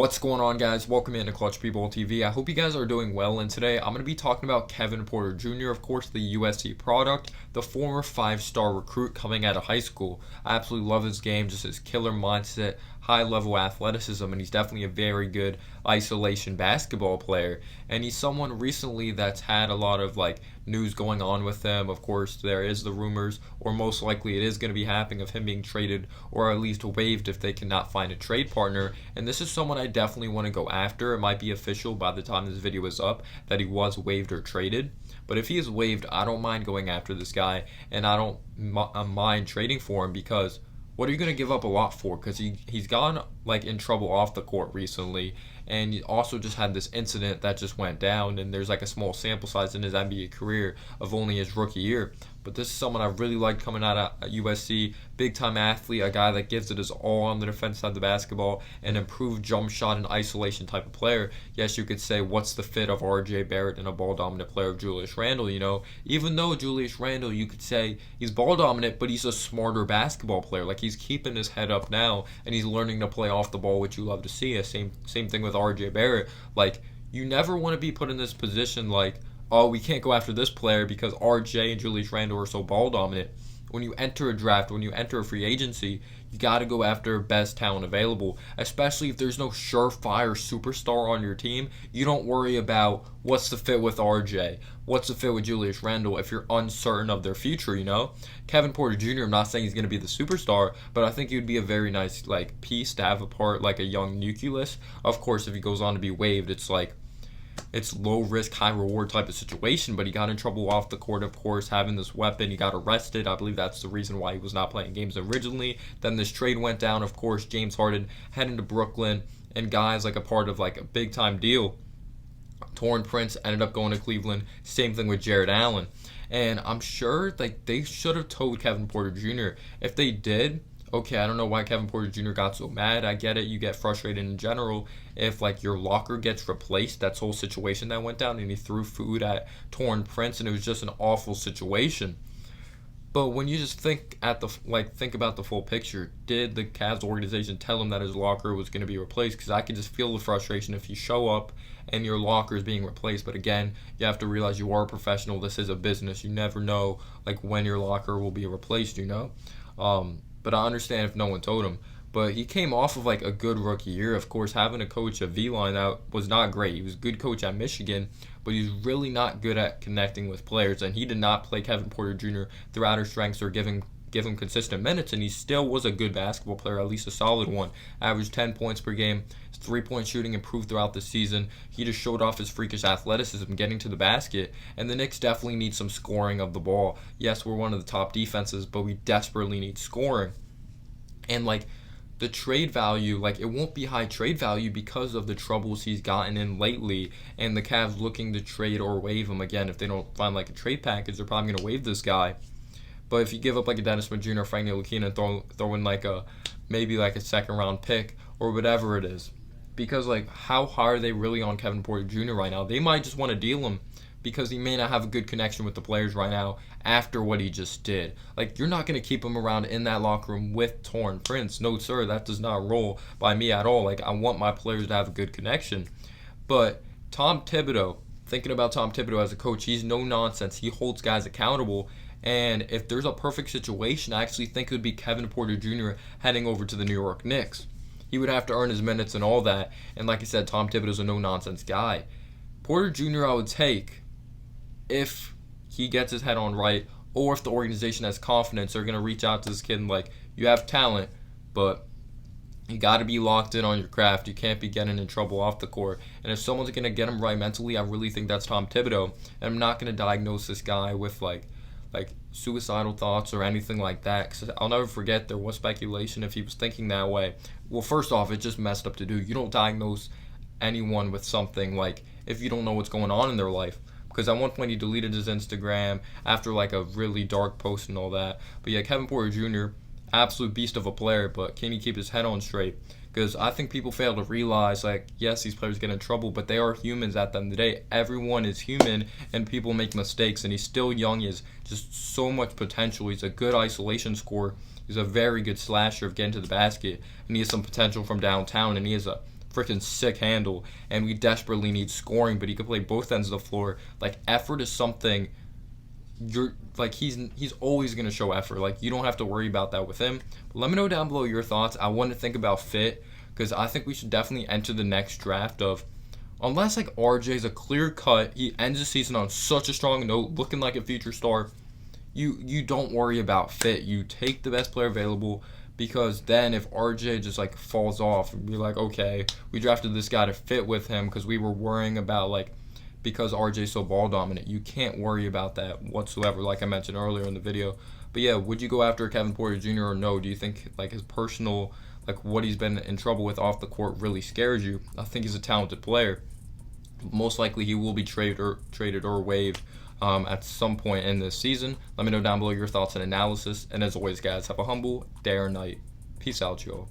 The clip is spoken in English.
What's going on, guys? Welcome into Clutch People TV. I hope you guys are doing well, and today I'm going to be talking about Kevin Porter Jr., of course, the USC product, the former five-star recruit coming out of high school. I absolutely love his game, just his killer mindset, high-level athleticism, and he's definitely a very good isolation basketball player. And he's someone recently that's had a lot of news going on with him. Of course, there is the rumors, or most likely it is going to be happening, of him being traded or at least waived if they cannot find a trade partner. And this is someone I definitely want to go after. It might be official by the time this video is up that he was waived or traded. But if he is waived, I don't mind going after this guy, and I don't mind trading for him, because what are you going to give up a lot for? Because he's gone in trouble off the court recently, and he also just had this incident that just went down, and there's a small sample size in his NBA career of only his rookie year. But this is someone I really liked coming out of USC, big-time athlete, a guy that gives it his all on the defense side of the basketball, an improved jump shot and isolation type of player. Yes, you could say, what's the fit of RJ Barrett and a ball-dominant player of Julius Randle, Even though Julius Randle, you could say he's ball-dominant, but he's a smarter basketball player. He's keeping his head up now, and he's learning to play off the ball, which you love to see. Same thing with RJ Barrett. You never want to be put in this position oh, we can't go after this player because RJ and Julius Randle are so ball dominant. When you enter a draft, when you enter a free agency, you got to go after best talent available, especially if there's no surefire superstar on your team. You don't worry about what's the fit with RJ, what's the fit with Julius Randle if you're uncertain of their future, Kevin Porter Jr., I'm not saying he's going to be the superstar, but I think he would be a very nice piece to have a part, a young nucleus. Of course, if he goes on to be waived, it's low risk, high reward type of situation, but he got in trouble off the court, of course, having this weapon. He got arrested. I believe that's the reason why he was not playing games originally. Then this trade went down, of course. James Harden heading to Brooklyn, and guys a part of a big time deal. Torrin Prince ended up going to Cleveland. Same thing with Jared Allen. And I'm sure they should have told Kevin Porter Jr. If they did, okay, I don't know why Kevin Porter Jr. got so mad. I get it. You get frustrated in general if your locker gets replaced. That whole situation that went down, and he threw food at Torrin Prince, and it was just an awful situation. But when you just think about the full picture, did the Cavs organization tell him that his locker was going to be replaced? Because I can just feel the frustration if you show up and your locker is being replaced. But again, you have to realize you are a professional. This is a business. You never know when your locker will be replaced. But I understand if no one told him. But he came off of a good rookie year. Of course, having a coach at V-Line out was not great. He was a good coach at Michigan, but he's really not good at connecting with players. And he did not play Kevin Porter Jr. throughout his strengths or give him consistent minutes. And he still was a good basketball player, at least a solid one. Averaged 10 points per game. His three-point shooting improved throughout the season. He just showed off his freakish athleticism getting to the basket. And the Knicks definitely need some scoring of the ball. Yes, we're one of the top defenses, but we desperately need scoring. And the trade value, it won't be high trade value because of the troubles he's gotten in lately, and the Cavs looking to trade or waive him. Again, if they don't find a trade package, they're probably going to waive this guy. But if you give up a Dennis Smith Jr. or Frank Ntilikina and throw in maybe a second round pick or whatever it is, because how hard are they really on Kevin Porter Jr. right now? They might just want to deal him because he may not have a good connection with the players right now after what he just did. You're not going to keep him around in that locker room with Torrin Prince. No, sir, that does not roll by me at all. I want my players to have a good connection. But Tom Thibodeau, thinking about Tom Thibodeau as a coach, he's no nonsense. He holds guys accountable. And if there's a perfect situation, I actually think it would be Kevin Porter Jr. heading over to the New York Knicks. He would have to earn his minutes and all that. And like I said, Tom Thibodeau's a no-nonsense guy. Porter Jr. I would take if he gets his head on right, or if the organization has confidence. They're going to reach out to this kid and you have talent, but you got to be locked in on your craft. You can't be getting in trouble off the court. And if someone's going to get him right mentally, I really think that's Tom Thibodeau. And I'm not going to diagnose this guy with suicidal thoughts or anything like that, because I'll never forget there was speculation if he was thinking that way. Well, first off, it's just messed up to do. You don't diagnose anyone with something if you don't know what's going on in their life. Because at one point he deleted his Instagram after a really dark post and all that. But yeah, Kevin Porter Jr., absolute beast of a player, but can he keep his head on straight? Because I think people fail to realize, yes, these players get in trouble, but they are humans at the end of the day. Everyone is human, and people make mistakes, and he's still young. He has just so much potential. He's a good isolation scorer. He's a very good slasher of getting to the basket, and he has some potential from downtown, and he has a freaking sick handle, and we desperately need scoring, but he can play both ends of the floor. Like, effort is something you're like he's always gonna show effort. Like, you don't have to worry about that with him. But let me know down below your thoughts. I want to think about fit because I think we should definitely enter the next draft of, unless like RJ's a clear cut, he ends the season on such a strong note, looking like a future star. You don't worry about fit. You take the best player available, because then if RJ just like falls off, and be like, okay, we drafted this guy to fit with him because we were worrying about like, because RJ's so ball dominant. You can't worry about that whatsoever, like I mentioned earlier in the video. But yeah, would you go after Kevin Porter Jr. or no? Do you think like his personal, like what he's been in trouble with off the court really scares you? I think he's a talented player. Most likely he will be traded or waived at some point in this season. Let me know down below your thoughts and analysis. And as always, guys, have a humble day or night. Peace out, y'all.